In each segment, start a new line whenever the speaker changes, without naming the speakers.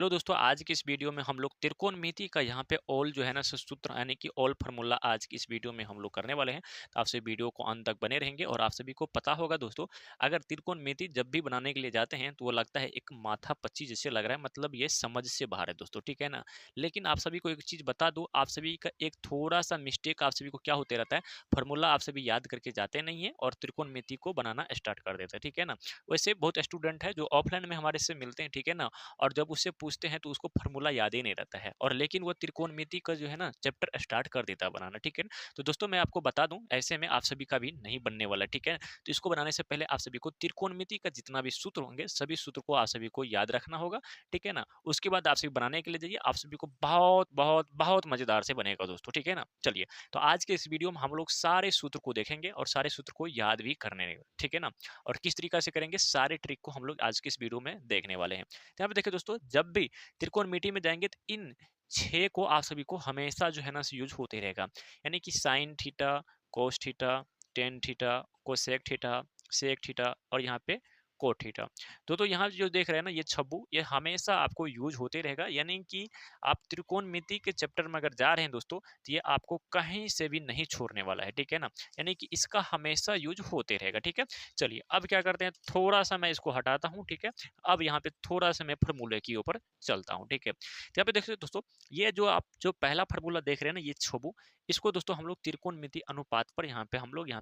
Hello दोस्तों, आज की इस वीडियो में हम लोग त्रिकोणमिति का यहाँ पे ऑल जो है ना सूत्र यानी कि ऑल फार्मूला आज की इस वीडियो में हम लोग करने वाले हैं। तो आपसे वीडियो को अंत तक बने रहेंगे और आप सभी को पता होगा दोस्तों, अगर त्रिकोणमिति जब भी बनाने के लिए जाते हैं तो वो लगता है एक माथा पच्ची जैसे लग रहा है, मतलब ये समझ से बाहर है दोस्तों, ठीक है ना। लेकिन आप सभी को एक चीज़ बता दूँ, आप सभी का एक थोड़ा सा मिस्टेक आप सभी को क्या होते रहता है, फार्मूला आप सभी याद करके जाते नहीं है और त्रिकोणमिति को बनाना स्टार्ट कर देते हैं, ठीक है ना। वैसे बहुत स्टूडेंट है जो ऑफलाइन में हमारे से मिलते हैं, ठीक है ना, और जब उससे पूछते हैं तो उसको फार्मूला याद ही नहीं रहता है, और लेकिन वो त्रिकोणमिति का जो है ना चैप्टर स्टार्ट कर देता है बनाना, ठीक है ना। तो दोस्तों मैं आपको बता दूं, ऐसे में आप सभी का भी नहीं बनने वाला, ठीक है। तो इसको बनाने से पहले आप सभी को त्रिकोणमिति का जितना भी सूत्र होंगे सभी सूत्र को आप सभी को याद रखना होगा, ठीक है ना। उसके बाद आप सभी बनाने के लिए जाइए, आप सभी को बहुत बहुत बहुत मजेदार से बनेगा दोस्तों, ठीक है ना। चलिए, तो आज के इस वीडियो में हम लोग सारे सूत्र को देखेंगे और सारे सूत्र को याद भी करने, ठीक है ना। और किस तरीका से करेंगे सारे ट्रिक को हम लोग आज के इस वीडियो में देखने वाले हैं। तो यहाँ पे देखिए दोस्तों, जब भी त्रिकोणमिति में जाएंगे तो इन 6 को आप सभी को हमेशा जो है ना यूज होते रहेगा, यानी कि sine theta, cos theta, tan theta, cosec theta, sec theta और यहाँ पे कोट थीटा। तो यहाँ जो देख रहे हैं ना ये छब्बू, ये हमेशा आपको यूज होते रहेगा, यानी कि आप त्रिकोणमिति के चैप्टर में अगर जा रहे हैं दोस्तों तो ये आपको कहीं से भी नहीं छोड़ने वाला है, ठीक है ना। यानी कि इसका हमेशा यूज होते रहेगा, ठीक है। चलिए अब क्या करते हैं, थोड़ा सा मैं इसको हटाता हूँ, ठीक है। अब यहाँ पे थोड़ा सा मैं फार्मूले के ऊपर चलता हूँ, ठीक है। तो यहाँ पे देखिए दोस्तों, ये जो आप जो पहला फार्मूला देख रहे हैं ना ये छबू, इसको दोस्तों हम लोग त्रिकोणमिति अनुपात पर यहाँ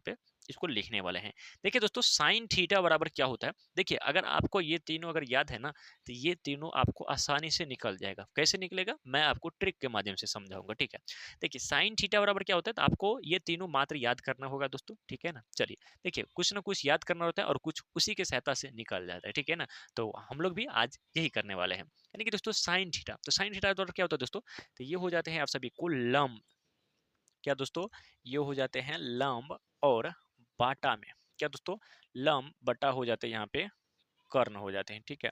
पे इसको लिखने वाले हैं। देखिए दोस्तों, साइन थीटा बराबर क्या होता है, देखिए अगर आपको ये तीनों अगर याद है ना तो ये तीनों आपको आसानी से निकल जाएगा। कैसे निकलेगा मैं आपको ट्रिक के माध्यम से समझाऊंगा, ठीक है। देखिए साइन थीटा बराबर क्या होता है, तो आपको ये तीनों मात्र याद करना होगा दोस्तों, ठीक है ना। चलिए देखिए, कुछ ना कुछ याद करना होता है और कुछ उसी के सहायता से निकल जाता है, ठीक है ना। तो हम लोग भी आज यही करने वाले हैं, यानी कि दोस्तों साइन थीटा, तो साइन थीटा द्वारा क्या होता है दोस्तों, तो ये हो जाते हैं आप सभी को लंब, क्या दोस्तों, ये हो जाते हैं लंब और बाटा में क्या दोस्तों, लंब बटा हो जाते हैं यहाँ पे कर्ण हो जाते हैं, ठीक है।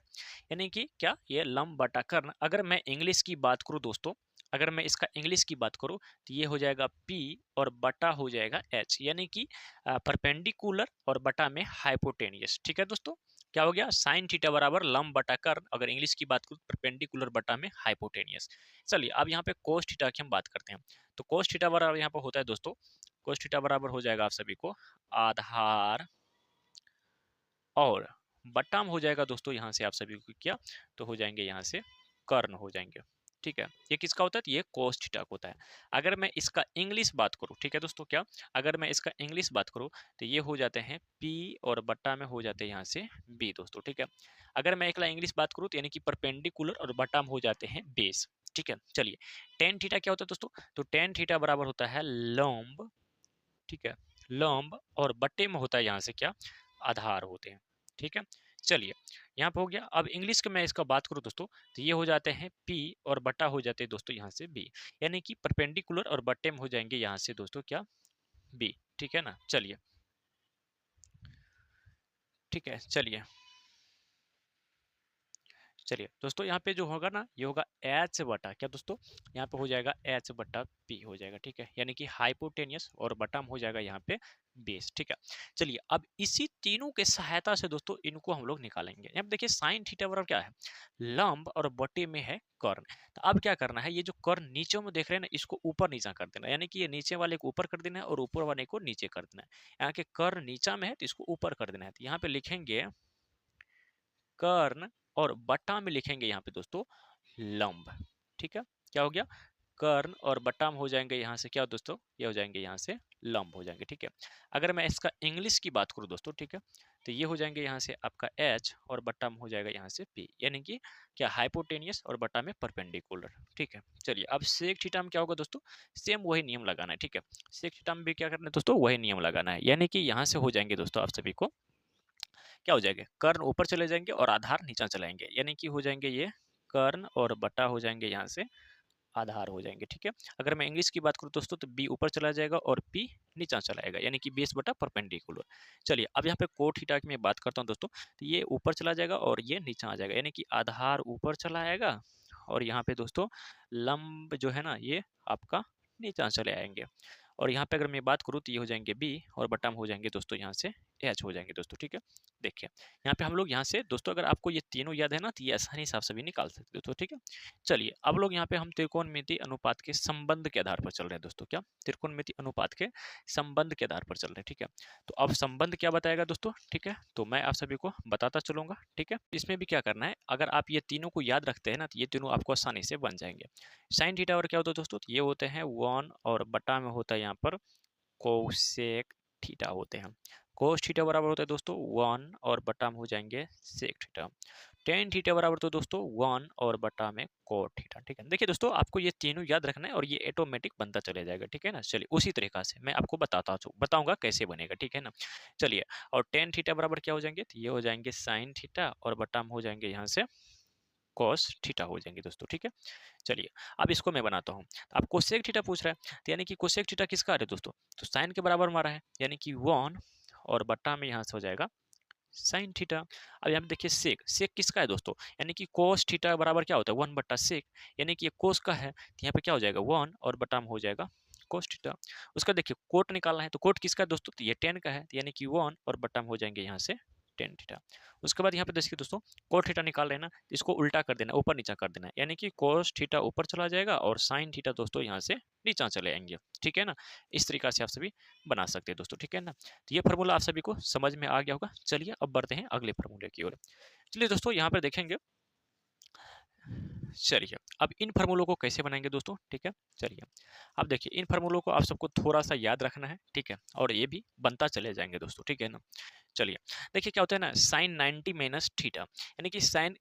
यानी कि क्या, ये लंब बटा कर्ण। अगर मैं इंग्लिश की बात करूं दोस्तों, अगर मैं इसका इंग्लिश की बात करूं तो ये हो जाएगा P और बटा हो जाएगा H, यानी कि परपेंडिकुलर और बटा में हाइपोटेनियस, ठीक है दोस्तों। क्या हो गया, साइन थीटा बराबर लंब बटा कर्ण, अगर इंग्लिश की बात करूं परपेंडिकुलर बटा में हाइपोटेनियस। चलिए अब यहाँ पे कोस थीटा की हम बात करते हैं। तो कोस थीटा बराबर यहाँ पे होता है दोस्तों, कोस थीटा बराबर हो जाएगा आप सभी को आधार और बट्टा में हो जाएगा दोस्तों यहाँ से आप सभी को क्या, तो हो जाएंगे यहाँ से कर्ण हो जाएंगे, ठीक है। ये किसका होता है, तो ये कोस थीटा का होता है। अगर मैं इसका इंग्लिश बात करूँ, ठीक है दोस्तों, क्या अगर मैं इसका इंग्लिश बात करूँ तो ये हो जाते हैं P और बट्टा में हो जाते हैं यहाँ से B दोस्तों, ठीक है। अगर मैं एकला इंग्लिश बात करूँ तो यानी कि परपेंडिकुलर और बट्टा में हो जाते हैं बेस, ठीक है। चलिए टेन थीटा क्या होता है दोस्तों, तो टेन थीटा बराबर होता है लंब, ठीक है, लंब और बट्टे में होता है यहाँ से क्या, आधार होते हैं, ठीक है। चलिए यहाँ पे हो गया। अब इंग्लिश के मैं इसका बात करूँ दोस्तों तो ये हो जाते हैं P और बट्टा हो जाते हैं दोस्तों यहाँ से B, यानी कि परपेंडिकुलर और बट्टे में हो जाएंगे यहाँ से दोस्तों क्या, B, ठीक है ना। चलिए ठीक है, चलिए चलिए दोस्तों, यहाँ पे जो होगा ना ये होगा एच बटा क्या दोस्तों, यहाँ पे हो जाएगा एच बटा पी हो जाएगा, ठीक है। यानी कि हाइपोटेनियस और बटम हो जाएगा यहाँ पे बेस, ठीक है। चलिए अब इसी तीनों के सहायता से दोस्तों इनको हम लोग निकालेंगे। यहाँ पे देखिए साइन थीटा बराबर क्या है, लंब और बटे में है कर्ण। तो अब क्या करना है, ये जो कर्ण नीचे में देख रहे हैं ना इसको ऊपर नीचा कर देना, यानी कि ये नीचे वाले को ऊपर कर देना है और ऊपर वाले को नीचे कर देना है। यहाँ के कर्ण नीचा में है तो इसको ऊपर कर देना है, तो यहाँ पे लिखेंगे कर्ण और बटा में लिखेंगे यहाँ पे दोस्तों लंब, ठीक है। क्या हो गया, कर्ण और बटा में हो जाएंगे यहाँ से क्या दोस्तों, ये हो जाएंगे यहाँ से लंब हो जाएंगे, ठीक है। अगर मैं इसका इंग्लिश की बात करूँ दोस्तों, ठीक है, तो ये हो जाएंगे यहाँ से आपका H और बट्टा में हो जाएगा यहाँ से P, यानी कि क्या हाइपोटेनियस और बट्टा में परपेंडिकुलर, ठीक है। चलिए अब सेक थीटा में क्या होगा दोस्तों, सेम वही नियम लगाना है, ठीक है। सेक थीटा में भी क्या करना है दोस्तों, वही नियम लगाना है, यानी कि यहाँ से हो जाएंगे दोस्तों आप सभी को क्या हो जाएंगे, कर्ण ऊपर चले जाएंगे और आधार नीचा चलाएंगे, यानी कि हो जाएंगे ये कर्ण और बटा हो जाएंगे यहाँ से आधार हो जाएंगे, ठीक है। अगर मैं इंग्लिश की बात करूँ दोस्तों तो बी ऊपर चला जाएगा और पी नीचा चलाएगा, यानी कि बेस बटा परपेंडिकुलर। चलिए अब यहाँ पे कोट थीटा की मैं बात करता हूँ दोस्तों, तो ये ऊपर चला जाएगा और ये नीचा आ जाएगा, यानी कि आधार ऊपर चला आएगा और यहाँ पे दोस्तों लंब जो है ना ये आपका नीचा चले आएंगे। और यहाँ पे अगर मैं बात करूँ तो ये हो जाएंगे बी और बटा में हो जाएंगे दोस्तों यहाँ से एच हो जाएंगे दोस्तों। ठीक है, देखिए यहाँ पे हम लोग यहाँ से दोस्तों अगर आपको ये तीनों याद है ना तो ये आसानी से आप सभी निकाल सकते हो दोस्तों। ठीक है, चलिए अब लोग यहाँ पे हम त्रिकोणमिति अनुपात के संबंध के आधार पर चल रहे हैं दोस्तों। क्या, त्रिकोणमिति अनुपात के संबंध के आधार पर चल रहे हैं। ठीक है, तो अब संबंध क्या बताएगा दोस्तों। ठीक है, तो मैं आप सभी को बताता चलूंगा। ठीक है, इसमें भी क्या करना है, अगर आप ये तीनों को याद रखते हैं ना तो ये तीनों आपको आसानी से बन जाएंगे। साइन थीटा और क्या होता है दोस्तों, तो ये होते हैं 1 और बटा में होता है यहाँ पर कोसेक थीटा होते हैं। कोस थीटा बराबर होता है दोस्तों 1 और बटा में हो जाएंगे सेक थीटा। टेन थीटा बराबर तो दोस्तों 1 और बटा में कोट थीटा। ठीक है, देखिए दोस्तों आपको ये तीनों याद रखना है और ये ऑटोमेटिक बनता चले जाएगा। ठीक है ना, चलिए उसी तरीका से मैं आपको बताऊंगा कैसे बनेगा। ठीक है ना, चलिए और टेन थीटा बराबर क्या हो जाएंगे, तो ये हो जाएंगे साइन थीटा और बटा में हो जाएंगे यहाँ से कॉस थीटा हो जाएंगे दोस्तों। ठीक है, चलिए अब इसको मैं बनाता हूँ। अब कोसेक थीटा पूछ रहा है, तो यानी कि कोसेक थीटा किसका आ रहा है दोस्तों, तो साइन के बराबर मारा है यानी कि 1 और बटा में यहाँ से हो जाएगा साइन थीटा। अब यहाँ पे देखिए सेक, सेक किसका है दोस्तों, यानी कि कोस थीटा बराबर क्या होता है 1 बटा सेक, यानी कि ये कोस का है तो यहाँ पे क्या हो जाएगा 1 और बटा में हो जाएगा कोस थीटा। उसका देखिए कोट निकालना है, तो कोट किसका है दोस्तों, तो ये टेन का है तो यानी कि 1 और बटा में हो जाएंगे यहाँ से टेन थीटा। उसके बाद यहाँ पे देखिए दोस्तों कोट थीटा निकाल लेना, इसको उल्टा कर देना, ऊपर नीचा कर देना, यानी कि कोस थीटा ऊपर चला जाएगा और साइन थीटा दोस्तों यहाँ से नीचा चले आएंगे। ठीक है ना, इस तरीका से आप सभी बना सकते हैं दोस्तों। ठीक है ना, तो ये फार्मूला आप सभी को समझ में आ गया होगा। चलिए अब बढ़ते हैं अगले फार्मूले की ओर। चलिए दोस्तों यहाँ पर देखेंगे, चलिए अब इन फार्मूलों को कैसे बनाएंगे दोस्तों। ठीक है, चलिए अब देखिए इन फार्मूलों को आप सबको थोड़ा सा याद रखना है। ठीक है, और ये भी बनता चले जाएंगे दोस्तों। ठीक है ना, चलिए देखिए क्या होता है ना, साइन 90 माइनस थीटा, यानी कि साइन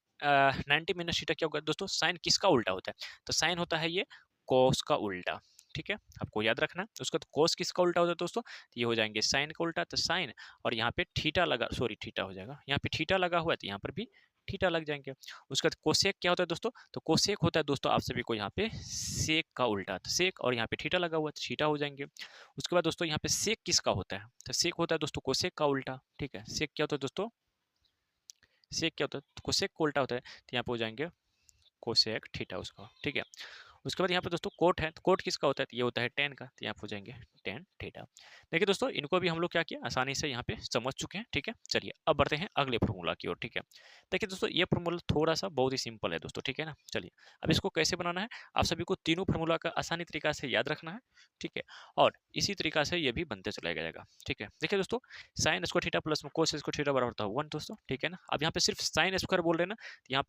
90 माइनस थीटा क्या होगा दोस्तों, साइन किसका उल्टा होता है, तो साइन होता है ये कोस का उल्टा। ठीक है, आपको याद रखना है। उसका तो कोस किसका उल्टा होता है दोस्तों, तो ये हो जाएंगे साइन का उल्टा, तो साइन और यहाँ पे थीटा लगा, सॉरी थीटा हो जाएगा, यहाँ पे थीटा लगा हुआ है तो यहाँ पर भी थीटा लग जाएंगे। उसका कोसेक क्या होता है दोस्तों, तो कोसेक होता है दोस्तों आप सभी को यहाँ पे सेक का उल्टा, तो सेक और यहाँ पे थीटा लगा हुआ है तो थीटा हो जाएंगे। उसके बाद दोस्तों यहाँ पे सेक किसका होता है, तो सेक होता है दोस्तों कोसेक का उल्टा। ठीक है, सेक क्या होता है दोस्तों, सेक क्या होता है, तो कोसेक का उल्टा होता है तो यहाँ पे हो जाएंगे कोसेक थीटा उसका। ठीक है, उसके बाद यहाँ पे दोस्तों कोट है, तो कोट किसका होता है, तो ये होता है टेन का, तो यहाँ पे हो जाएंगे टेन थीटा। देखिए दोस्तों इनको भी हम लोग क्या किया, आसानी से यहाँ पे समझ चुके हैं। ठीक है, चलिए अब बढ़ते हैं अगले फॉर्मूला की ओर। ठीक है, देखिए दोस्तों ये फॉर्मूला थोड़ा सा बहुत ही सिंपल है दोस्तों। ठीक है ना, चलिए अब इसको कैसे बनाना है, आप सभी को तीनों फॉर्मूला का आसानी तरीका से याद रखना है। ठीक है, और इसी तरीका से ये भी बनते चला जाएगा। ठीक है, देखिए दोस्तों sine square theta plus cos square theta बराबर होता है 1 दोस्तों। ठीक है ना, अब यहाँ पे सिर्फ साइन स्क्वायर बोल रहे हैं ना, यहाँ